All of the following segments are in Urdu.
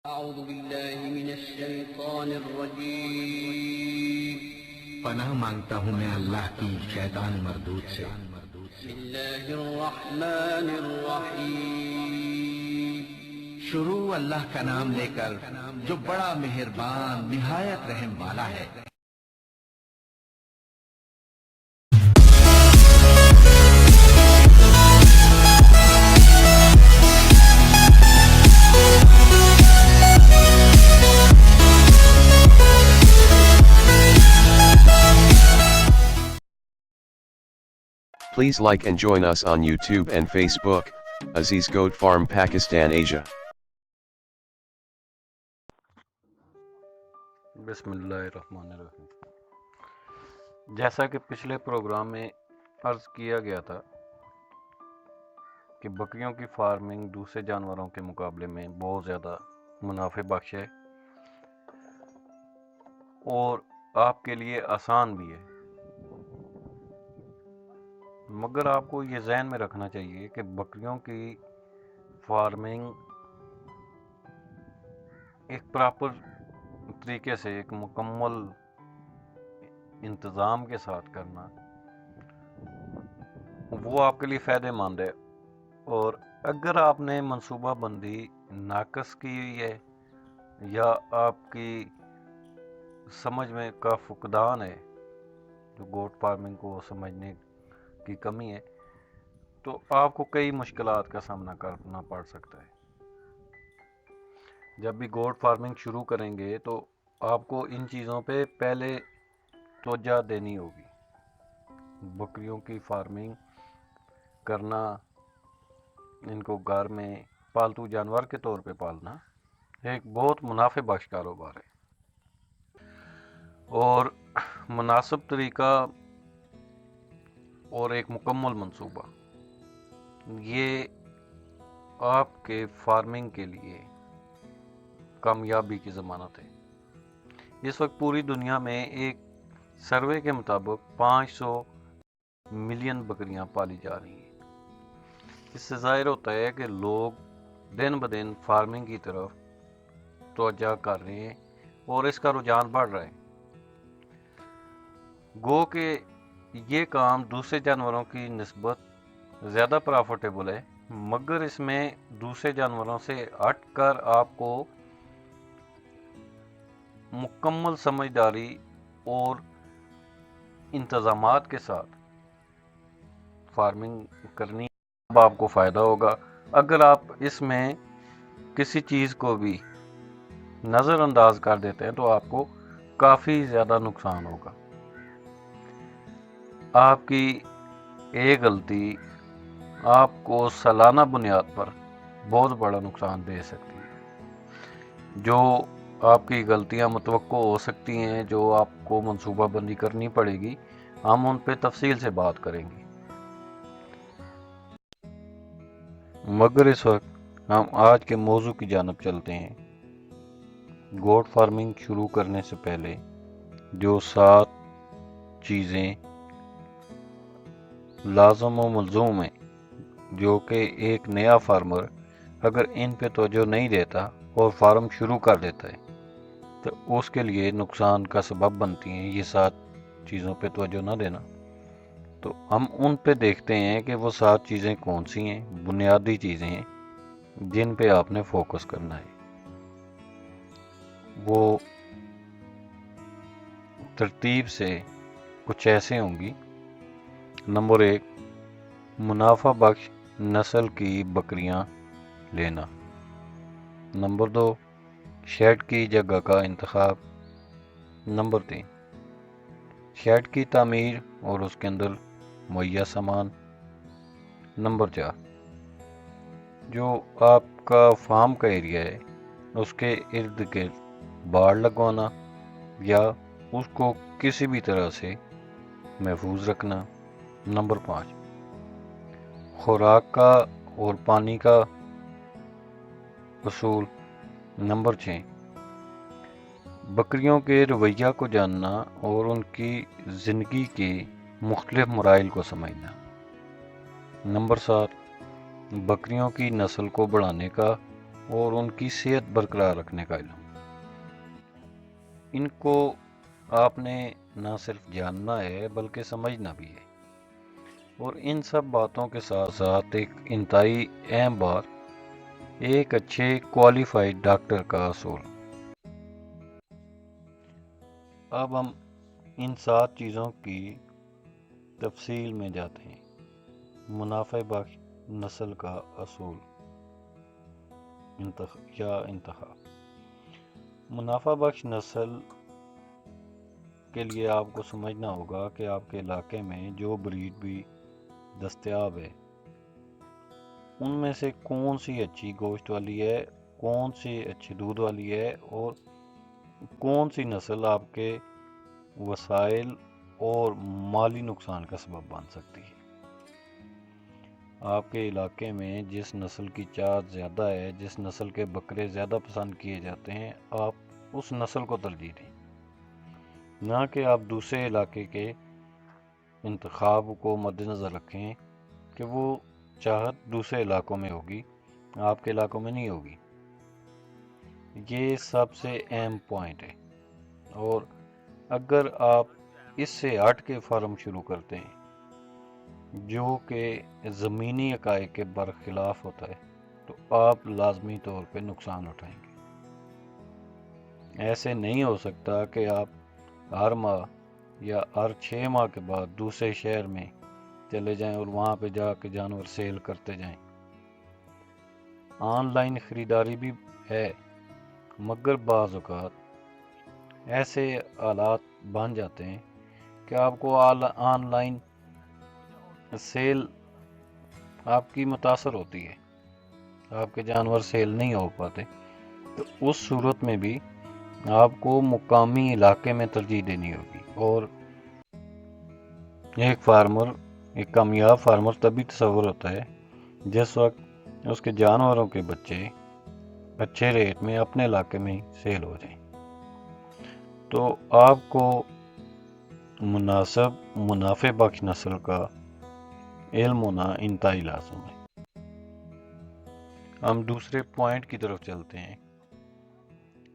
أعوذ بالله من الشيطان الرجيم. پناہ مانگتا ہوں میں اللہ کی شیطان مردود سے. بسم الله الرحمن الرحيم. شروع اللہ کا نام لے کر جو بڑا مہربان نہایت رحم والا ہے. Please like and join us on YouTube and Facebook, Aziz Goat Farm Pakistan Asia. بسم اللہ الرحمن الرحیم. جیسا کہ پچھلے پروگرام میں عرض کیا گیا تھا کہ بکریوں کی فارمنگ دوسرے جانوروں کے مقابلے میں بہت زیادہ منافع بخش ہے اور آپ کے لیے آسان بھی ہے، مگر آپ کو یہ ذہن میں رکھنا چاہیے کہ بکریوں کی فارمنگ ایک پراپر طریقے سے، ایک مکمل انتظام کے ساتھ کرنا وہ آپ کے لیے فائدہ مند ہے. اور اگر آپ نے منصوبہ بندی ناقص کی ہوئی ہے یا آپ کی سمجھ میں کا فقدان ہے، جو گوٹ فارمنگ کو سمجھنے کی کمی ہے، تو آپ کو کئی مشکلات کا سامنا کرنا پڑ سکتا ہے. جب بھی گوٹ فارمنگ شروع کریں گے تو آپ کو ان چیزوں پہ پہلے توجہ دینی ہوگی. بکریوں کی فارمنگ کرنا، ان کو گھر میں پالتو جانور کے طور پہ پالنا ایک بہت منافع بخش کاروبار ہے، اور مناسب طریقہ اور ایک مکمل منصوبہ یہ آپ کے فارمنگ کے لیے کامیابی کی ضمانت ہے. اس وقت پوری دنیا میں ایک سروے کے مطابق 500 ملین بکریاں پالی جا رہی ہیں. اس سے ظاہر ہوتا ہے کہ لوگ دن بدن فارمنگ کی طرف توجہ کر رہے ہیں اور اس کا رجحان بڑھ رہا ہے. گو کہ یہ کام دوسرے جانوروں کی نسبت زیادہ پرافٹیبل ہے، مگر اس میں دوسرے جانوروں سے ہٹ کر آپ کو مکمل سمجھداری اور انتظامات کے ساتھ فارمنگ کرنی. اب آپ کو فائدہ ہوگا. اگر آپ اس میں کسی چیز کو بھی نظر انداز کر دیتے ہیں تو آپ کو کافی زیادہ نقصان ہوگا. آپ کی ایک غلطی آپ کو سالانہ بنیاد پر بہت بڑا نقصان دے سکتی ہے. جو آپ کی غلطیاں متوقع ہو سکتی ہیں، جو آپ کو منصوبہ بندی کرنی پڑے گی، ہم ان پہ تفصیل سے بات کریں گے. مگر اس وقت ہم آج کے موضوع کی جانب چلتے ہیں. گوٹ فارمنگ شروع کرنے سے پہلے جو 7 چیزیں لازم و ملزوم ہیں، جو کہ ایک نیا فارمر اگر ان پہ توجہ نہیں دیتا اور فارم شروع کر دیتا ہے تو اس کے لیے نقصان کا سبب بنتی ہیں. یہ 7 چیزوں پہ توجہ نہ دینا، تو ہم ان پہ دیکھتے ہیں کہ وہ 7 چیزیں کون سی ہیں، بنیادی چیزیں ہیں جن پہ آپ نے فوکس کرنا ہے. وہ ترتیب سے کچھ ایسے ہوں گی. نمبر 1، منافع بخش نسل کی بکریاں لینا. نمبر 2، شیڈ کی جگہ کا انتخاب. نمبر 3، شیڈ کی تعمیر اور اس کے اندر مہیا سامان. نمبر 4، جو آپ کا فارم کا ایریا ہے اس کے ارد گرد باڑ لگوانا یا اس کو کسی بھی طرح سے محفوظ رکھنا. نمبر 5، خوراک کا اور پانی کا اصول. نمبر 6، بکریوں کے رویہ کو جاننا اور ان کی زندگی کے مختلف مراحل کو سمجھنا. نمبر 7، بکریوں کی نسل کو بڑھانے کا اور ان کی صحت برقرار رکھنے کا علم۔ ان کو آپ نے نہ صرف جاننا ہے بلکہ سمجھنا بھی ہے، اور ان سب باتوں کے ساتھ ساتھ ایک انتہائی اہم بات، ایک اچھے کوالیفائڈ ڈاکٹر کا اصول۔ اب ہم ان 7 چیزوں کی تفصیل میں جاتے ہیں۔ منافع بخش نسل کا اصول یا انتخاب۔ منافع بخش نسل کے لیے آپ کو سمجھنا ہوگا کہ آپ کے علاقے میں جو بریڈ بھی دستیاب ہے ان میں سے کون سی اچھی گوشت والی ہے، کون سی اچھی دودھ والی ہے، اور کون سی نسل آپ کے وسائل اور مالی نقصان کا سبب بن سکتی ہے۔ آپ کے علاقے میں جس نسل کی چاہت زیادہ ہے، جس نسل کے بکرے زیادہ پسند کیے جاتے ہیں، آپ اس نسل کو ترجیح دیں، نہ کہ آپ دوسرے علاقے کے انتخاب کو مد نظر رکھیں کہ وہ چاہت دوسرے علاقوں میں ہوگی، آپ کے علاقوں میں نہیں ہوگی۔ یہ سب سے اہم پوائنٹ ہے، اور اگر آپ اس سے ہٹ کے فارم شروع کرتے ہیں جو کہ زمینی حقائق کے برخلاف ہوتا ہے تو آپ لازمی طور پہ نقصان اٹھائیں گے۔ ایسے نہیں ہو سکتا کہ آپ ہر ماہ یا ہر 6 ماہ کے بعد دوسرے شہر میں چلے جائیں اور وہاں پہ جا کے جانور سیل کرتے جائیں۔ آن لائن خریداری بھی ہے، مگر بعض اوقات ایسے حالات بن جاتے ہیں کہ آپ کو آن لائن سیل آپ کی متاثر ہوتی ہے، آپ کے جانور سیل نہیں ہو پاتے، تو اس صورت میں بھی آپ کو مقامی علاقے میں ترجیح دینی ہوگی۔ اور ایک کامیاب فارمر تبھی تصور ہوتا ہے جس وقت اس کے جانوروں کے بچے اچھے ریٹ میں اپنے علاقے میں سیل ہو جائیں۔ تو آپ کو مناسب منافع بخش نسل کا علم ہونا انتہائی لازم ہے۔ ہم دوسرے پوائنٹ کی طرف چلتے ہیں،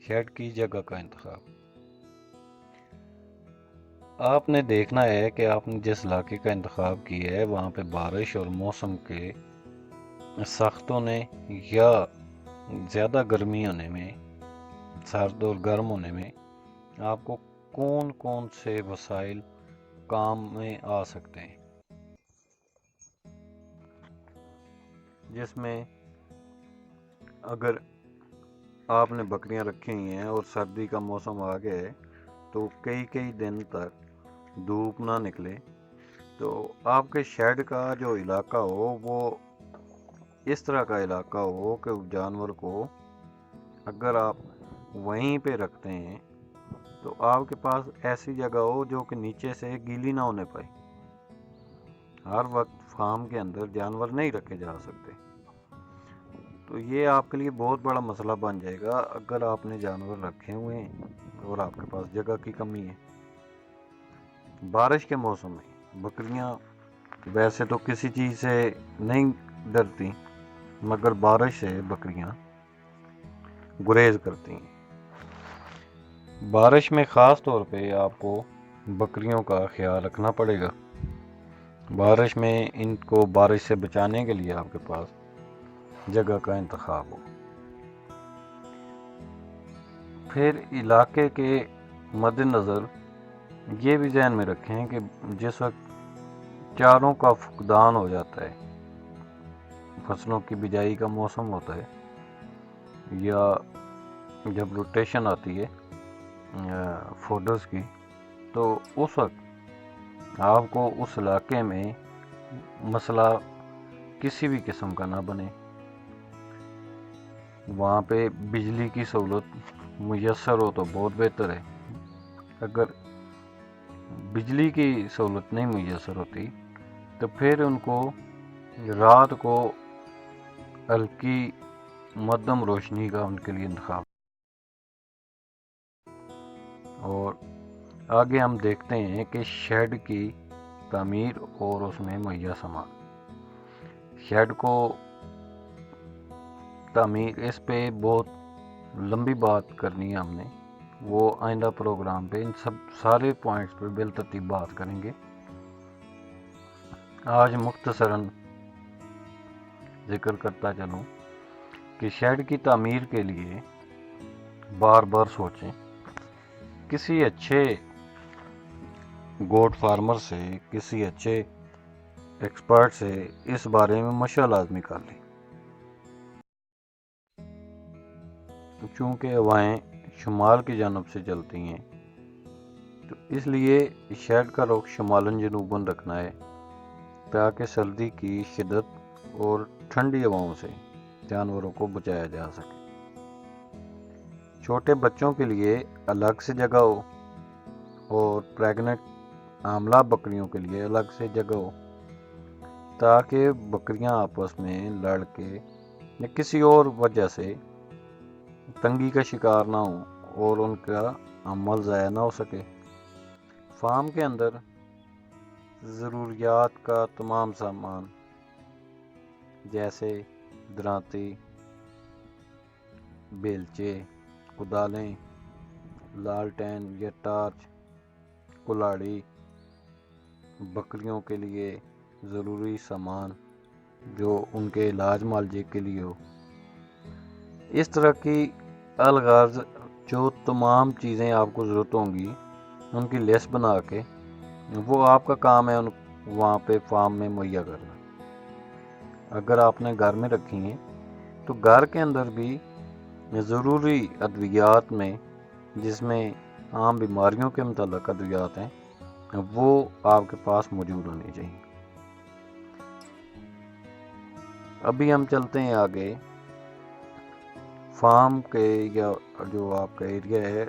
شیڈ کی جگہ کا انتخاب۔ آپ نے دیکھنا ہے کہ آپ نے جس علاقے کا انتخاب کیا ہے وہاں پہ بارش اور موسم کے سخت ہونے یا زیادہ گرمی ہونے میں، سرد اور گرم ہونے میں آپ کو کون کون سے وسائل کام میں آ سکتے ہیں، جس میں اگر آپ نے بکریاں رکھی ہوئی ہیں اور سردی کا موسم آ گیا ہے تو کئی دن تک دھوپ نہ نکلے، تو آپ کے شیڈ کا جو علاقہ ہو وہ اس طرح کا علاقہ ہو کہ جانور کو اگر آپ وہیں پہ رکھتے ہیں تو آپ کے پاس ایسی جگہ ہو جو کہ نیچے سے گیلی نہ ہونے پائے۔ ہر وقت فارم کے اندر جانور نہیں رکھے جا سکتے، تو یہ آپ کے لیے بہت بڑا مسئلہ بن جائے گا اگر آپ نے جانور رکھے ہوئے ہیں اور آپ کے پاس جگہ کی کمی ہے۔ بارش کے موسم میں بکریاں ویسے تو کسی چیز سے نہیں ڈرتی، مگر بارش سے بکریاں گریز کرتی ہیں۔ بارش میں خاص طور پہ آپ کو بکریوں کا خیال رکھنا پڑے گا۔ بارش میں ان کو بارش سے بچانے کے لیے آپ کے پاس جگہ کا انتخاب ہو۔ پھر علاقے کے مد نظر یہ بھی ذہن میں رکھیں کہ جس وقت چاروں کا فقدان ہو جاتا ہے، فصلوں کی بجائی کا موسم ہوتا ہے یا جب روٹیشن آتی ہے فوڈرز کی، تو اس وقت آپ کو اس علاقے میں مسئلہ کسی بھی قسم کا نہ بنے۔ وہاں پہ بجلی کی سہولت میسر ہو تو بہت بہتر ہے۔ اگر بجلی کی سہولت نہیں میسر ہوتی تو پھر ان کو رات کو ہلکی مدھم روشنی کا ان کے لیے انتخاب۔ اور آگے ہم دیکھتے ہیں کہ شیڈ کی تعمیر اور اس میں مہیا سامان۔ شیڈ کو تعمیر، اس پہ بہت لمبی بات کرنی ہے ہم نے، وہ آئندہ پروگرام پہ ان سارے پوائنٹس پہ بالترتیب بات کریں گے۔ آج مختصراً ذکر کرتا چلوں کہ شیڈ کی تعمیر کے لیے بار بار سوچیں، کسی اچھے گوٹ فارمر سے، کسی اچھے ایکسپرٹ سے اس بارے میں مشورہ لازمی کر لیں، چونکہ ہوائیں شمال کی جانب سے چلتی ہیں، تو اس لیے شیڈ کا رخ شمالاً جنوباً رکھنا ہے تاکہ سردی کی شدت اور ٹھنڈی ہواؤں سے جانوروں کو بچایا جا سکے۔ چھوٹے بچوں کے لیے الگ سے جگہ ہو اور پریگننٹ حاملہ بکریوں کے لیے الگ سے جگہ ہو، تاکہ بکریاں آپس میں لڑ کے یا کسی اور وجہ سے تنگی کا شکار نہ ہوں اور ان کا عمل ضائع نہ ہو سکے۔ فارم کے اندر ضروریات کا تمام سامان جیسے درانتی، بیلچے، کدالیں، لالٹین یا ٹارچ، کلاڑی، بکریوں کے لیے ضروری سامان جو ان کے علاج معالجے کے لیے ہو، اس طرح کی الغرض جو تمام چیزیں آپ کو ضرورت ہوں گی ان کی لسٹ بنا کے وہ آپ کا کام ہے وہاں پہ فارم میں مہیا کرنا۔ اگر آپ نے گھر میں رکھی ہیں تو گھر کے اندر بھی ضروری ادویات میں، جس میں عام بیماریوں کے متعلق ادویات ہیں، وہ آپ کے پاس موجود ہونی چاہیے۔ ابھی ہم چلتے ہیں آگے، فارم کے یا جو آپ کا ایریا ہے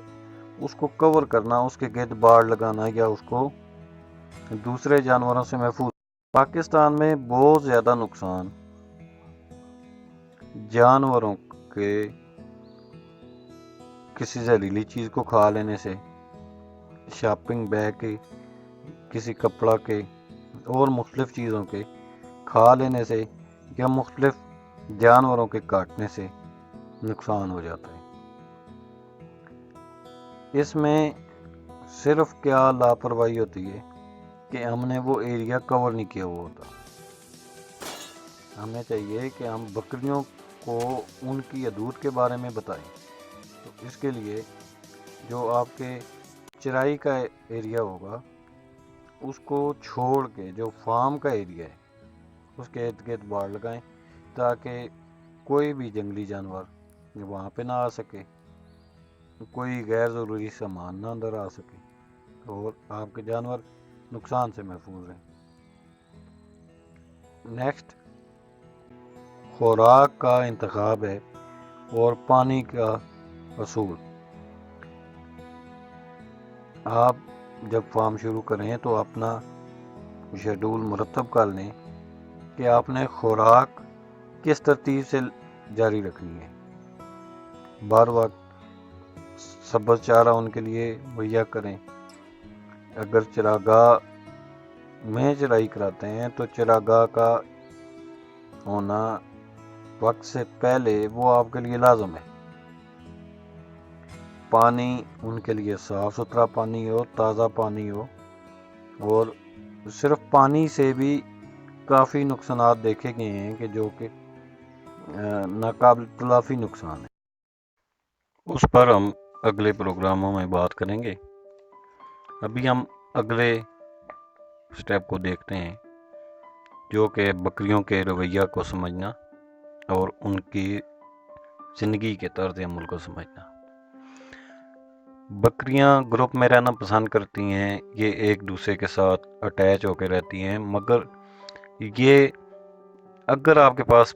اس کو کور کرنا، اس کے گرد باڑ لگانا یا اس کو دوسرے جانوروں سے محفوظ۔ پاکستان میں بہت زیادہ نقصان جانوروں کے کسی زہریلی چیز کو کھا لینے سے، شاپنگ بیگ کے، کسی کپڑا کے اور مختلف چیزوں کے کھا لینے سے یا مختلف جانوروں کے کاٹنے سے نقصان ہو جاتا ہے۔ اس میں صرف کیا لاپرواہی ہوتی ہے کہ ہم نے وہ ایریا کور نہیں کیا ہوا ہوتا۔ ہمیں چاہیے کہ ہم بکریوں کو ان کی حدود کے بارے میں بتائیں، تو اس کے لیے جو آپ کے چرائی کا ایریا ہوگا اس کو چھوڑ کے جو فارم کا ایریا ہے اس کے ارد گرد باڑ لگائیں تاکہ کوئی بھی جنگلی جانور وہاں پہ نہ آ سکے، کوئی غیر ضروری سامان نہ اندر آ سکے اور آپ کے جانور نقصان سے محفوظ رہیں۔ نیکسٹ، خوراک کا انتخاب ہے اور پانی کا اصول۔ آپ جب فارم شروع کریں تو اپنا شیڈول مرتب کر لیں کہ آپ نے خوراک کس ترتیب سے جاری رکھنی ہے۔ بر وقت سبز چارہ ان کے لیے مہیا کریں۔ اگر چراگاہ میں چرائی کراتے ہیں تو چراگاہ کا ہونا وقت سے پہلے وہ آپ کے لیے لازم ہے۔ پانی ان کے لیے صاف ستھرا پانی ہو، تازہ پانی ہو، اور صرف پانی سے بھی کافی نقصانات دیکھے گئے ہیں کہ جو کہ ناقابل تلافی نقصان ہے۔ اس پر ہم اگلے پروگراموں میں بات کریں گے۔ ابھی ہم اگلے سٹیپ کو دیکھتے ہیں جو کہ بکریوں کے رویہ کو سمجھنا اور ان کی زندگی کے طرز عمل کو سمجھنا۔ بکریاں گروپ میں رہنا پسند کرتی ہیں، یہ ایک دوسرے کے ساتھ اٹیچ ہو کے رہتی ہیں، مگر یہ اگر آپ کے پاس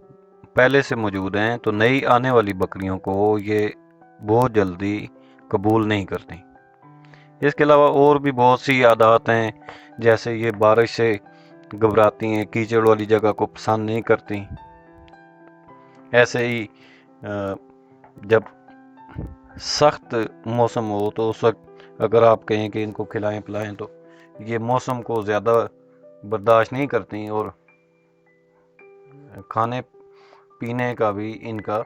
پہلے سے موجود ہیں تو نئی آنے والی بکریوں کو یہ بہت جلدی قبول نہیں کرتی۔ اس کے علاوہ اور بھی بہت سی عادات ہیں، جیسے یہ بارش سے گھبراتی ہیں، کیچڑ والی جگہ کو پسند نہیں کرتی۔ ایسے ہی جب سخت موسم ہو تو اس وقت اگر آپ کہیں کہ ان کو کھلائیں پلائیں تو یہ موسم کو زیادہ برداشت نہیں کرتی اور کھانے پینے کا بھی ان کا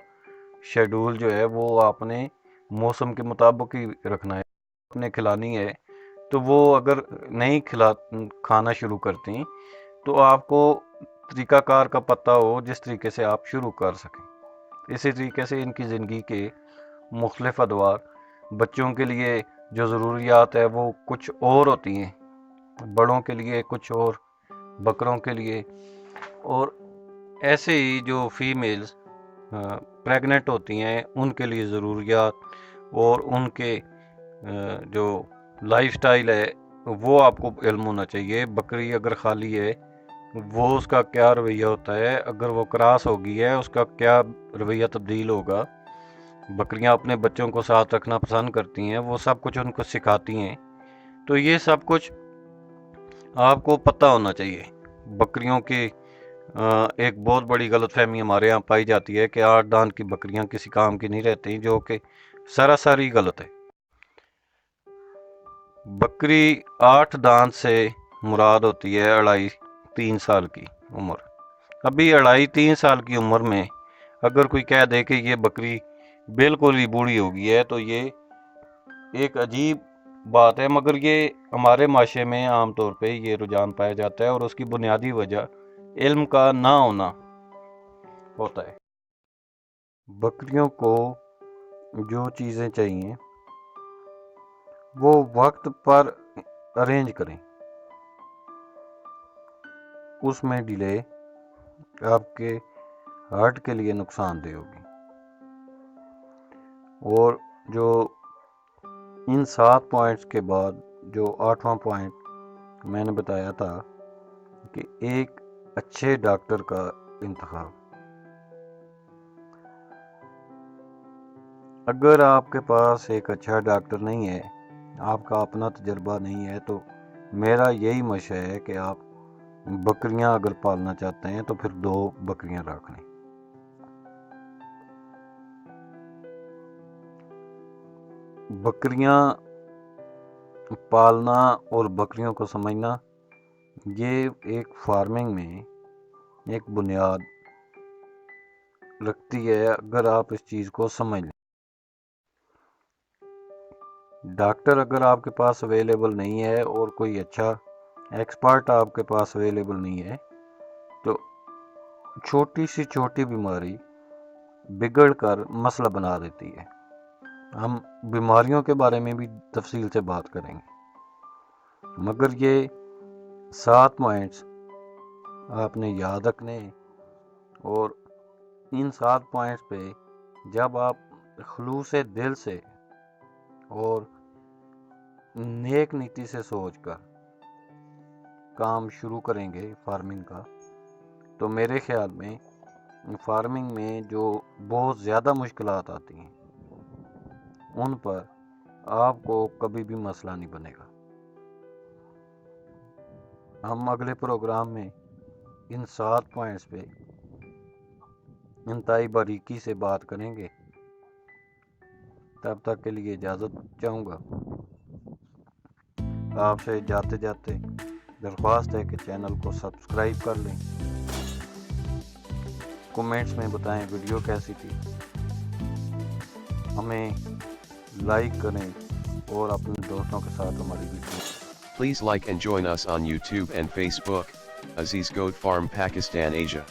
شیڈول جو ہے وہ آپ نے موسم کے مطابق ہی رکھنا ہے. آپ نے کھلانی ہے تو وہ اگر نہیں کھانا شروع کرتی تو آپ کو طریقہ کار کا پتہ ہو جس طریقے سے آپ شروع کر سکیں. اسی طریقے سے ان کی زندگی کے مختلف ادوار، بچوں کے لیے جو ضروریات ہے وہ کچھ اور ہوتی ہیں، بڑوں کے لیے کچھ اور، بکروں کے لیے. اور ایسے ہی جو فیمیلز پریگننٹ ہوتی ہیں ان کے لیے ضروریات اور ان کے جو لائف سٹائل ہے وہ آپ کو علم ہونا چاہیے. بکری اگر خالی ہے وہ اس کا کیا رویہ ہوتا ہے، اگر وہ کراس ہو گئی ہے اس کا کیا رویہ تبدیل ہوگا. بکریاں اپنے بچوں کو ساتھ رکھنا پسند کرتی ہیں، وہ سب کچھ ان کو سکھاتی ہیں. تو یہ سب کچھ آپ کو پتہ ہونا چاہیے. بکریوں کی ایک بہت بڑی غلط فہمی ہمارے یہاں پائی جاتی ہے کہ 8 دان کی بکریاں کسی کام کی نہیں رہتی، جو کہ سراسر ہی غلط ہے. بکری 8 دان سے مراد ہوتی ہے 2.5-3 سال کی عمر. ابھی 2.5-3 سال کی عمر میں اگر کوئی کہہ دے کہ یہ بکری بالکل ہی بوڑھی ہو گئی ہے تو یہ ایک عجیب بات ہے، مگر یہ ہمارے معاشرے میں عام طور پہ یہ رجحان پایا جاتا ہے اور اس کی بنیادی وجہ علم کا نہ ہونا ہوتا ہے. بکریوں کو جو چیزیں چاہیے وہ وقت پر ارینج کریں، اس میں ڈیلے آپ کے ہارٹ کے لیے نقصان دہ ہوگی. اور جو ان 7 پوائنٹس کے بعد جو 8واں پوائنٹ میں نے بتایا تھا کہ ایک اچھے ڈاکٹر کا انتخاب. اگر آپ کے پاس ایک اچھا ڈاکٹر نہیں ہے، آپ کا اپنا تجربہ نہیں ہے، تو میرا یہی مشورہ ہے کہ آپ بکریاں اگر پالنا چاہتے ہیں تو پھر 2 بکریاں رکھ لیں. بکریاں پالنا اور بکریوں کو سمجھنا یہ ایک فارمنگ میں ایک بنیاد رکھتی ہے اگر آپ اس چیز کو سمجھ لیں. ڈاکٹر اگر آپ کے پاس اویلیبل نہیں ہے اور کوئی اچھا ایکسپرٹ آپ کے پاس اویلیبل نہیں ہے تو چھوٹی سی چھوٹی بیماری بگڑ کر مسئلہ بنا دیتی ہے. ہم بیماریوں کے بارے میں بھی تفصیل سے بات کریں گے، مگر یہ 7 پوائنٹس آپ نے یاد رکھنے، اور ان 7 پوائنٹس پہ جب آپ خلوص دل سے اور نیک نیتی سے سوچ کر کام شروع کریں گے فارمنگ کا، تو میرے خیال میں فارمنگ میں جو بہت زیادہ مشکلات آتی ہیں ان پر آپ کو کبھی بھی مسئلہ نہیں بنے گا. ہم اگلے پروگرام میں ان 7 پوائنٹس پہ انتہائی باریکی سے بات کریں گے. تب تک کے لیے اجازت چاہوں گا. آپ سے جاتے جاتے درخواست ہے کہ چینل کو سبسکرائب کر لیں، کومنٹس میں بتائیں ویڈیو کیسی تھی، ہمیں لائک کریں اور اپنے دوستوں کے ساتھ ہماری video. Please like and join us on YouTube and Facebook, Aziz Goat Farm Pakistan Asia.